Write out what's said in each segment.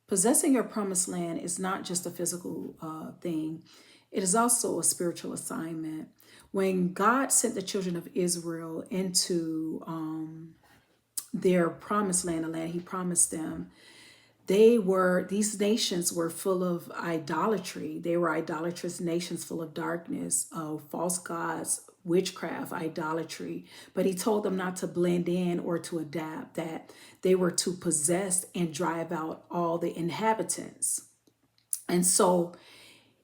Possessing your promised land is not just a physical thing, it is also a spiritual assignment. When God sent the children of Israel into their promised land, the land he promised them, these nations were full of idolatry. They were idolatrous nations full of darkness, false gods, witchcraft, idolatry. But he told them not to blend in or to adapt, that they were to possess and drive out all the inhabitants. And so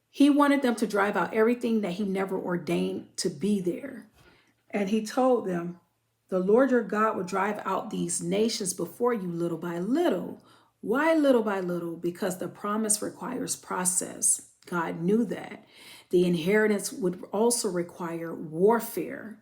he wanted them to drive out everything that he never ordained to be there. And he told them, the Lord your God will drive out these nations before you little by little. Why little by little? Because the promise requires process. God knew that. The inheritance would also require warfare,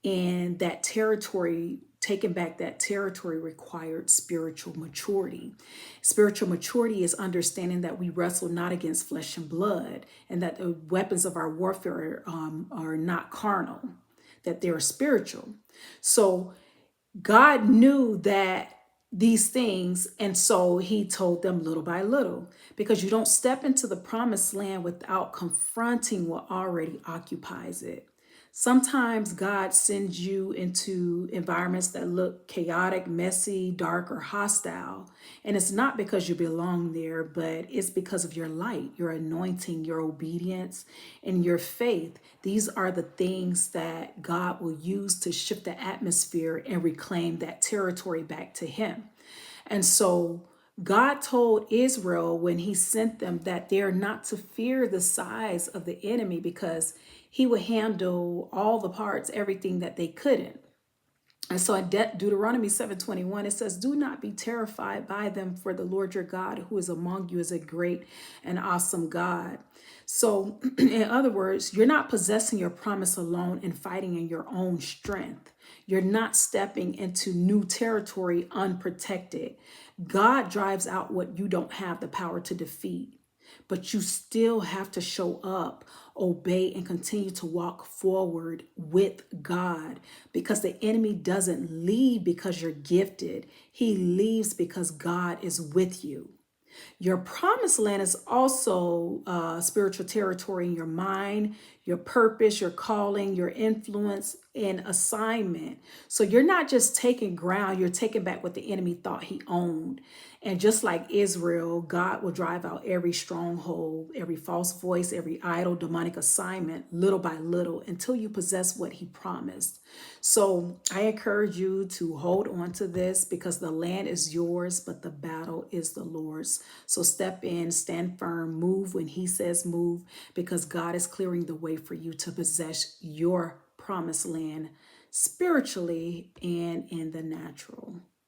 and that territory, taking back that territory, required spiritual maturity. Spiritual maturity is understanding that we wrestle not against flesh and blood, and that the weapons of our warfare are not carnal, that they're spiritual. So God knew that these things, and so he told them little by little, because you don't step into the promised land without confronting what already occupies it. Sometimes God sends you into environments that look chaotic, messy, dark, or hostile. And it's not because you belong there, but it's because of your light, your anointing, your obedience, and your faith. These are the things that God will use to shift the atmosphere and reclaim that territory back to him. And so God told Israel when he sent them that they're not to fear the size of the enemy, because he would handle all the parts, everything that they couldn't. And so in Deuteronomy 7:21, it says, do not be terrified by them, for the Lord your God who is among you is a great and awesome God. So in other words, you're not possessing your promise alone and fighting in your own strength. You're not stepping into new territory unprotected. God drives out what you don't have the power to defeat. But you still have to show up, obey, and continue to walk forward with God, because the enemy doesn't leave because you're gifted. He leaves because God is with you. Your promised land is also spiritual territory in your mind, your purpose, your calling, your influence, and assignment. So you're not just taking ground, you're taking back what the enemy thought he owned. And just like Israel, God will drive out every stronghold, every false voice, every idol, demonic assignment, little by little, until you possess what he promised. So I encourage you to hold on to this, because the land is yours, but the battle is the Lord's. So step in, stand firm, move when he says move, because God is clearing the way for you to possess your promised land spiritually and in the natural.